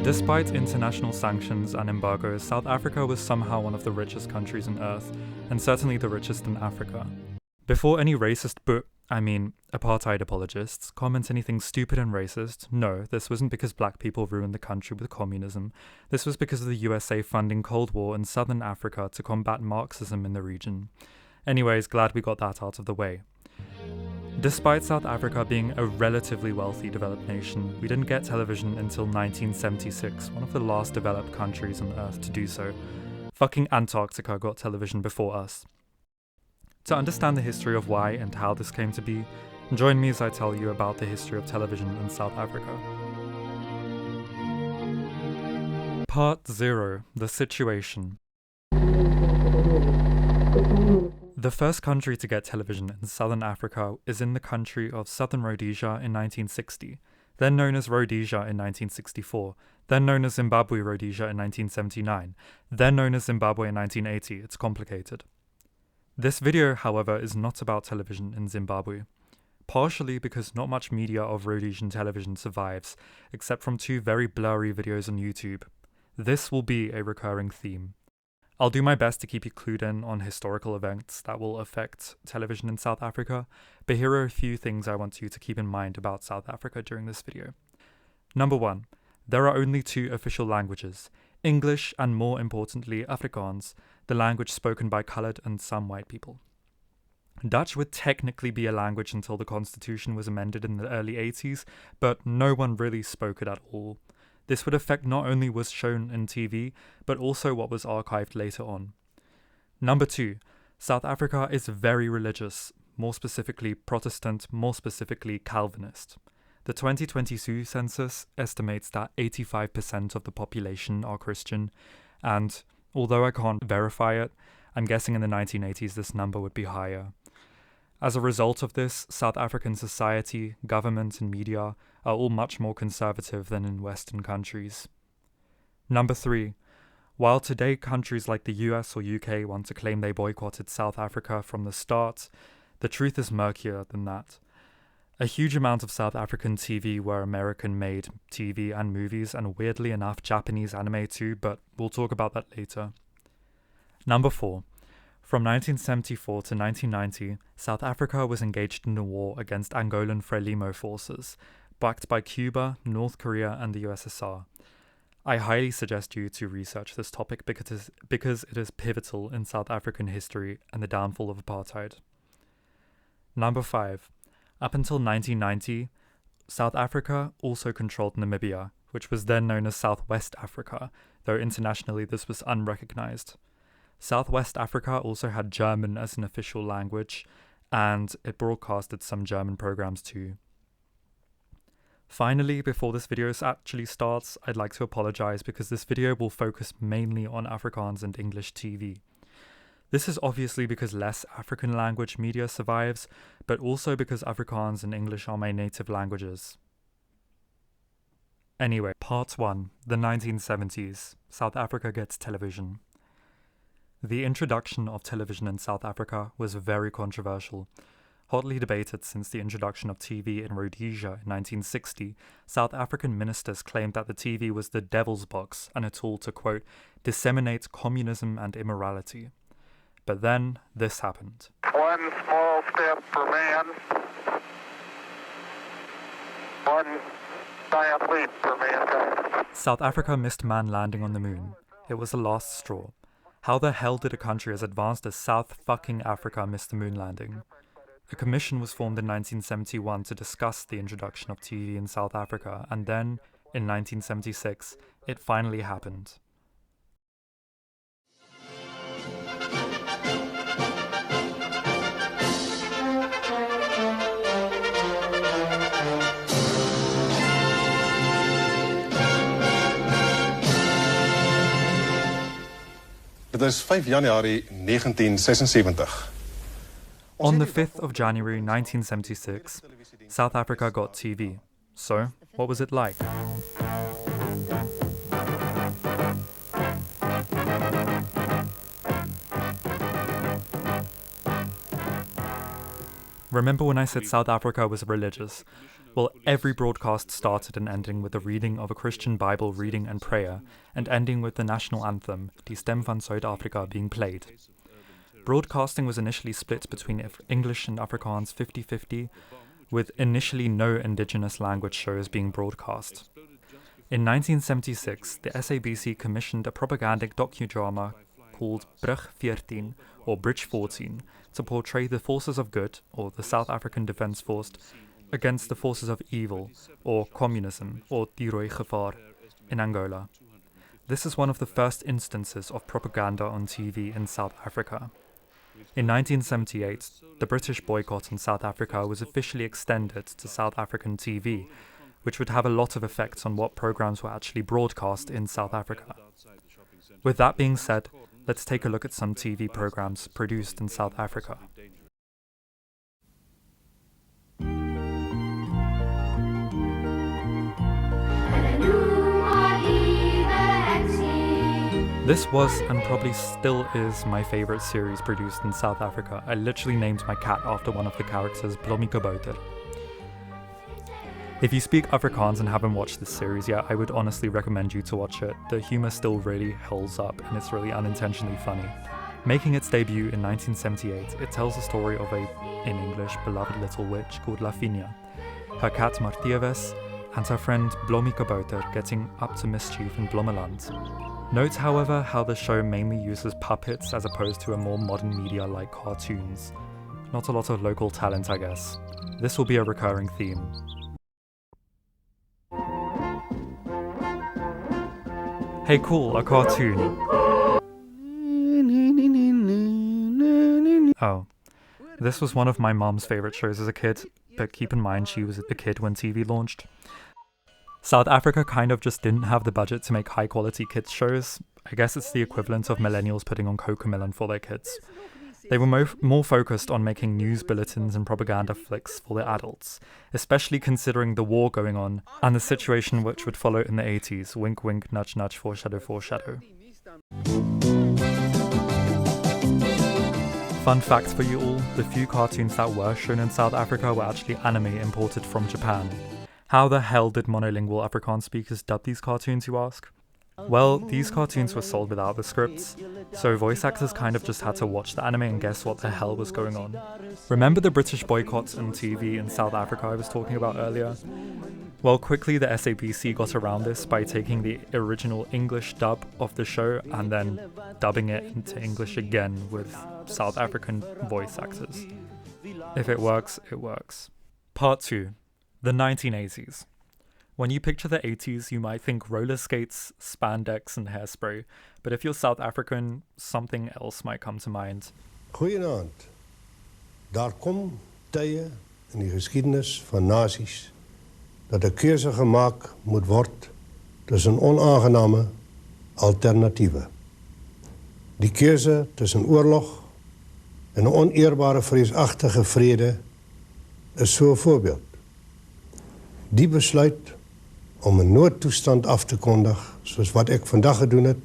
Despite international sanctions and embargoes, South Africa was somehow one of the richest countries on earth, and certainly the richest in Africa. Before any racist apartheid apologists comment anything stupid and racist, no, this wasn't because black people ruined the country with communism. This was because of the USA funding Cold War in southern Africa to combat Marxism in the region. Anyways, glad we got that out of the way. Despite South Africa being a relatively wealthy developed nation, we didn't get television until 1976, one of the last developed countries on earth to do so. Fucking Antarctica got television before us. To understand the history of why and how this came to be, join me as I tell you about the history of television in South Africa. Part 0. The Situation. The first country to get television in southern Africa is in the country of Southern Rhodesia in 1960, then known as Rhodesia in 1964, then known as Zimbabwe Rhodesia in 1979, then known as Zimbabwe in 1980. It's complicated. This video, however, is not about television in Zimbabwe, partially because not much media of Rhodesian television survives, except from 2 very blurry videos on YouTube. This will be a recurring theme. I'll do my best to keep you clued in on historical events that will affect television in South Africa, but here are a few things I want you to keep in mind about South Africa during this video. Number 1. There are only 2 official languages, English and more importantly Afrikaans, the language spoken by coloured and some white people. Dutch would technically be a language until the constitution was amended in the early 80s, but no one really spoke it at all. This would affect not only what was shown in TV, but also what was archived later on. Number 2. South Africa is very religious, more specifically Protestant, more specifically Calvinist. The 2022 census estimates that 85% of the population are Christian, and although I can't verify it, I'm guessing in the 1980s this number would be higher. As a result of this, South African society, government and media are all much more conservative than in Western countries. Number 3. While today countries like the US or UK want to claim they boycotted South Africa from the start, the truth is murkier than that. A huge amount of South African TV were American-made TV and movies, and weirdly enough Japanese anime too, but we'll talk about that later. Number 4. From 1974 to 1990, South Africa was engaged in a war against Angolan Frelimo forces, backed by Cuba, North Korea and the USSR. I highly suggest you to research this topic because it is pivotal in South African history and the downfall of apartheid. Number 5. Up until 1990, South Africa also controlled Namibia, which was then known as Southwest Africa, though internationally this was unrecognized. Southwest Africa also had German as an official language, and it broadcasted some German programs too. Finally, before this video actually starts, I'd like to apologize because this video will focus mainly on Afrikaans and English TV. This is obviously because less African language media survives, but also because Afrikaans and English are my native languages. Anyway, Part 1, the 1970s. South Africa gets television. The introduction of television in South Africa was very controversial. Hotly debated since the introduction of TV in Rhodesia in 1960, South African ministers claimed that the TV was the devil's box and a tool to, quote, disseminate communism and immorality. But then, this happened. One small step for man, one giant leap for mankind. South Africa missed man landing on the moon. It was the last straw. How the hell did a country as advanced as South fucking Africa miss the moon landing? A commission was formed in 1971 to discuss the introduction of TV in South Africa, and then, in 1976, it finally happened. Dit is 5 Januarie 1976. On the 5th of January 1976, South Africa got TV. So, what was it like? Remember when I said South Africa was religious? Well, every broadcast started and ending with the reading of a Christian Bible reading and prayer, and ending with the national anthem, Die Stem van Suid-Afrika, being played. Broadcasting was initially split between English and Afrikaans 50-50, with initially no indigenous language shows being broadcast. In 1976, the SABC commissioned a propagandic docudrama called Brug 14, or Bridge 14, to portray the forces of good, or the South African Defence Force, against the forces of evil, or communism, or die rooi gevaar, in Angola. This is one of the first instances of propaganda on TV in South Africa. In 1978, the British boycott on South Africa was officially extended to South African TV, which would have a lot of effects on what programs were actually broadcast in South Africa. With that being said, let's take a look at some TV programs produced in South Africa. This was, and probably still is, my favourite series produced in South Africa. I literally named my cat after one of the characters, Blommie Kabouter. If you speak Afrikaans and haven't watched this series yet, I would honestly recommend you to watch it. The humour still really holds up, and it's really unintentionally funny. Making its debut in 1978, it tells the story of a, in English, beloved little witch called Lavinia, her cat Martieves, and her friend Blommie Kabouter getting up to mischief in Blommeland. Note, however, how the show mainly uses puppets as opposed to a more modern media like cartoons. Not a lot of local talent, I guess. This will be a recurring theme. Hey cool, a cartoon. Oh. This was one of my mom's favourite shows as a kid, but keep in mind she was a kid when TV launched. South Africa kind of just didn't have the budget to make high quality kids shows. I guess it's the equivalent of millennials putting on Cocomelon for their kids. They were more focused on making news bulletins and propaganda flicks for the adults, especially considering the war going on and the situation which would follow in the 80s. Wink wink, nudge nudge, foreshadow foreshadow. Fun fact for you all, the few cartoons that were shown in South Africa were actually anime imported from Japan. How the hell did monolingual Afrikaans speakers dub these cartoons, you ask? Well, these cartoons were sold without the scripts, so voice actors kind of just had to watch the anime and guess what the hell was going on. Remember the British boycotts on TV in South Africa I was talking about earlier? Well, quickly the SABC got around this by taking the original English dub of the show and then dubbing it into English again with South African voice actors. If it works, it works. Part 2. The 1980s. When you picture the 80s, you might think roller skates, spandex and hairspray, but if you're South African, something else might come to mind. Goeienaand. Daar kom tye in die geskiedenis van nasies dat 'n keuse gemaak moet word tussen onaangename alternatiewe. Die keuse tussen oorlog en 'n oneerbare vreesagtige vrede is so 'n voorbeeld. Die besluit om 'n noodtoestand af te kondig, soos wat ek vandag gedoen het,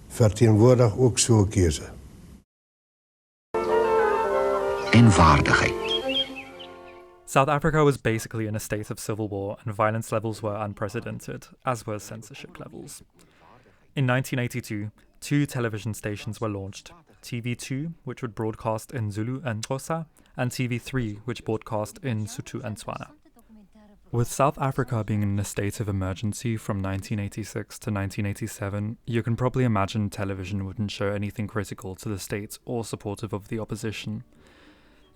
verteenwoordig ook so 'n keuse. En vaardigheid. South Africa was basically in a state of civil war and violence levels were unprecedented, as were censorship levels. In 1982, 2 television stations were launched, TV2, which would broadcast in Zulu and Xhosa, and TV3, which broadcast in Sotho and Tswana. With South Africa being in a state of emergency from 1986 to 1987, you can probably imagine television wouldn't show anything critical to the state or supportive of the opposition.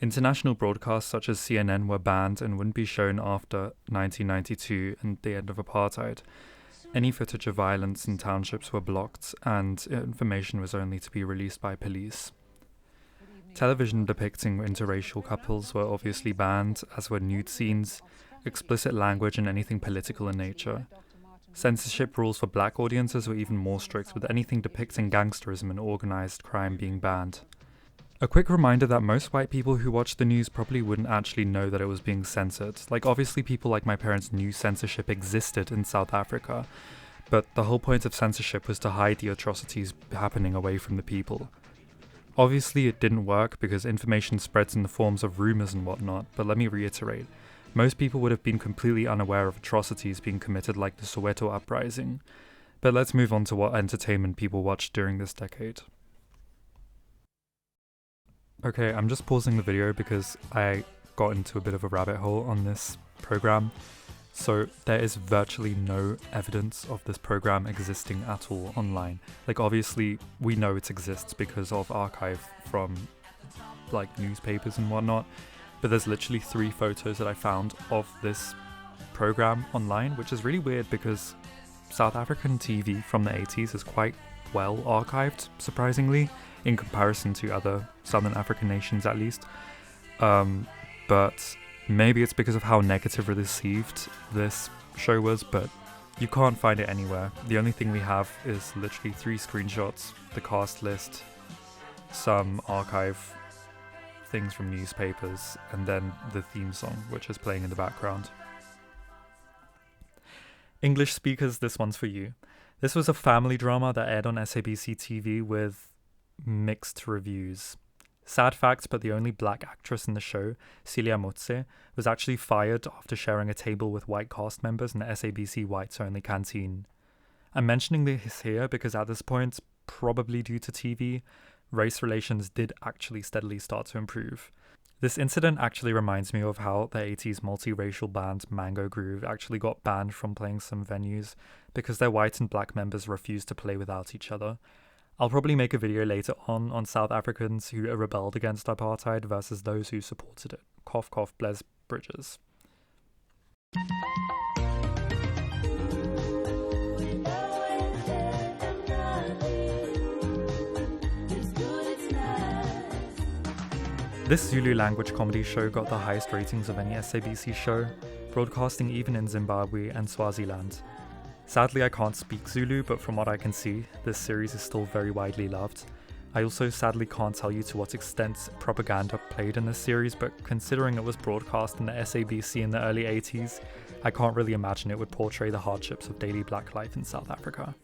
International broadcasts such as CNN were banned and wouldn't be shown after 1992 and the end of Apartheid. Any footage of violence in townships were blocked and information was only to be released by police. Television depicting interracial couples were obviously banned, as were nude scenes, explicit language and anything political in nature. Censorship rules for black audiences were even more strict, with anything depicting gangsterism and organised crime being banned. A quick reminder that most white people who watch the news probably wouldn't actually know that it was being censored. Like, obviously people like my parents knew censorship existed in South Africa, but the whole point of censorship was to hide the atrocities happening away from the people. Obviously it didn't work because information spreads in the forms of rumours and whatnot, but let me reiterate. most people would have been completely unaware of atrocities being committed like the Soweto uprising. But let's move on to what entertainment people watched during this decade. Okay, I'm just pausing the video because I got into a bit of a rabbit hole on this program. So there is virtually no evidence of this program existing at all online. Like, obviously we know it exists because of archive from like newspapers and whatnot, but there's literally 3 photos that I found of this program online, which is really weird because South African TV from the 80s is quite well archived, surprisingly, in comparison to other Southern African nations at least. But maybe it's because of how negative received this show was, but you can't find it anywhere. The only thing we have is literally 3 screenshots, the cast list, some archive things from newspapers, and then the theme song, which is playing in the background. English speakers, this one's for you. This was a family drama that aired on SABC TV with mixed reviews. Sad fact, but the only black actress in the show, Celia Motse, was actually fired after sharing a table with white cast members in the SABC whites-only canteen. I'm mentioning this here because at this point, probably due to TV, race relations did actually steadily start to improve. This incident actually reminds me of how the 80s multiracial band Mango Groove actually got banned from playing some venues because their white and black members refused to play without each other. I'll probably make a video later on South Africans who rebelled against apartheid versus those who supported it. Cough cough, Blaise Bridges. This Zulu language comedy show got the highest ratings of any SABC show, broadcasting even in Zimbabwe and Swaziland. Sadly, I can't speak Zulu, but from what I can see, this series is still very widely loved. I also sadly can't tell you to what extent propaganda played in this series, but considering it was broadcast in the SABC in the early 80s, I can't really imagine it would portray the hardships of daily black life in South Africa.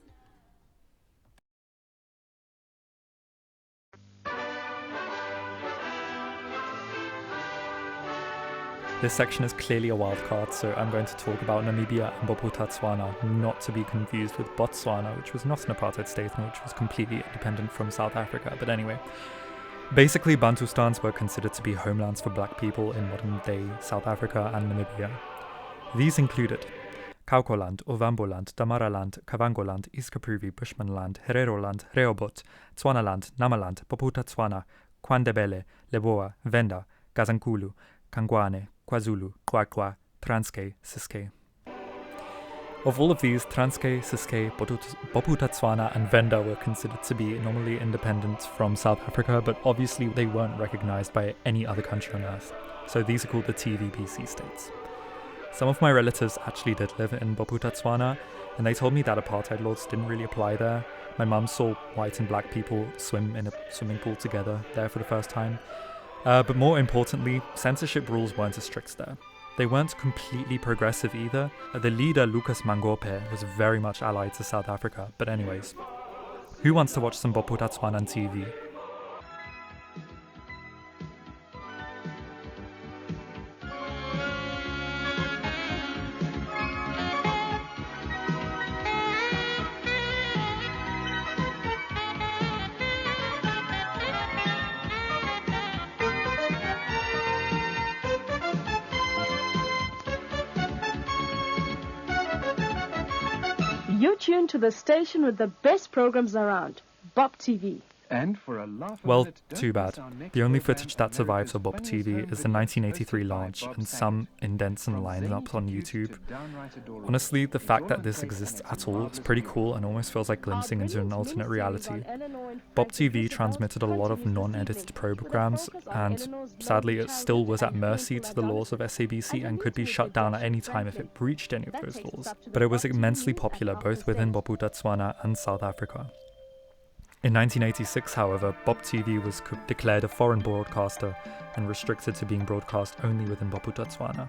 This section is clearly a wildcard, so I'm going to talk about Namibia and Bophuthatswana, not to be confused with Botswana, which was not an apartheid state and which was completely independent from South Africa. But anyway, basically Bantustans were considered to be homelands for black people in modern-day South Africa and Namibia. These included Kaukoland, Ovamboland, Damaraland, Kavangoland, Iskapruvi, Bushmanland, Hereroland, Rehoboth, Tswanaland, Namaland, Bophuthatswana, Kwandebele, Leboa, Venda, Gazankulu, Kangwane, KwaZulu, Xwagxwa, Transkei, Ciskei. Of all of these, Transkei, Ciskei, Bophuthatswana and Venda were considered to be nominally independent from South Africa, but obviously they weren't recognized by any other country on earth, so these are called the TVBC states. Some of my relatives actually did live in Bophuthatswana, and they told me that apartheid laws didn't really apply there. My mum saw white and black people swim in a swimming pool together there for the first time. But more importantly, censorship rules weren't as strict there. They weren't completely progressive either. The leader, Lucas Mangope, was very much allied to South Africa. But anyways, who wants to watch some Bophuthatswana on TV? You're tuned to the station with the best programs around, Bop TV. And for a laugh, Well, too bad. The only footage that survives of Bop TV is the 1983 launch and some indents and lineups on YouTube. Honestly, the fact that this exists at all is pretty cool and almost feels like glimpsing into an alternate reality. Bop TV transmitted a lot of non-edited programs, and sadly it still was at mercy to the laws of SABC and could be shut down at any time if it breached any of those laws. But it was immensely popular both within Bophuthatswana and South Africa. In 1986, however, Bop TV was declared a foreign broadcaster and restricted to being broadcast only within Bophuthatswana.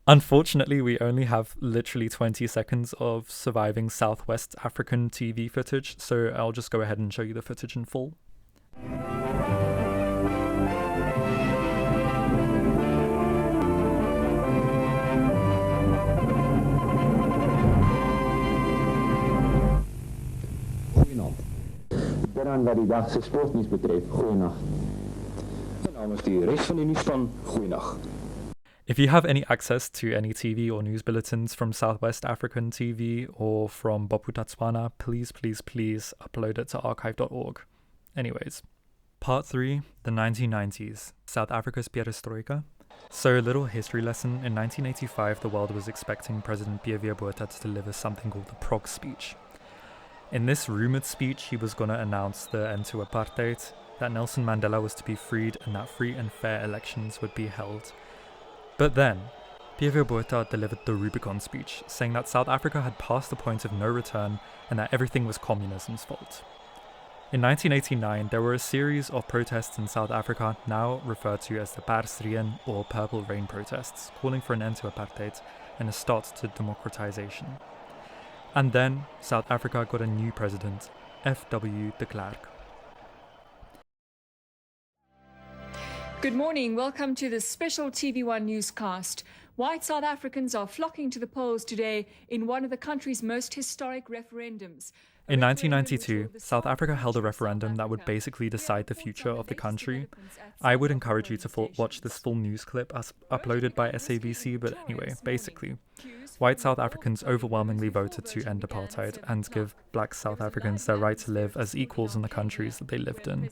Unfortunately, we only have literally 20 seconds of surviving Southwest African TV footage, so I'll just go ahead and show you the footage in full. dan wat die dag se sportnuus betref, goeienaand. En namens die res van die nuusspan, goeienaand. If you have any access to any TV or news bulletins from Southwest African TV or from Bop Botswana, please upload it to archive.org. Anyways, part 3, the 1990s, South Africa's perestroika. So a little history lesson, in 1985 the world was expecting President P.W. Botha to deliver something called the Prague speech. In this rumoured speech he was going to announce the end to apartheid, that Nelson Mandela was to be freed and that free and fair elections would be held. But then, P.W. Botha delivered the Rubicon speech, saying that South Africa had passed the point of no return and that everything was communism's fault. In 1989, there were a series of protests in South Africa, now referred to as the Parsreën or Purple Rain protests, calling for an end to apartheid and a start to democratization. And then, South Africa got a new president, F.W. de Klerk. Good morning. Welcome to the special TV1 newscast. White South Africans are flocking to the polls today in one of the country's most historic referendums. In 1992, South Africa held a referendum that would basically decide the future of the country. I would encourage you to watch this full news clip as uploaded by SABC, but anyway, basically, white South Africans overwhelmingly voted to end apartheid and give black South Africans their right to live as equals in the countries that they lived in.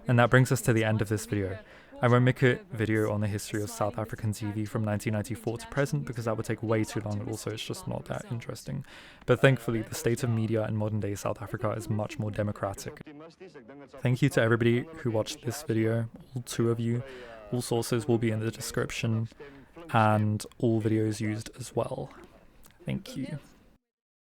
And that brings us to the end of this video. I won't make a video on the history of South African TV from 1994 to present because that would take way too long and also it's just not that interesting. But thankfully, the state of media in modern day South Africa is much more democratic. Thank you to everybody who watched this video, all 2 of you. All sources will be in the description and all videos used as well. Thank you.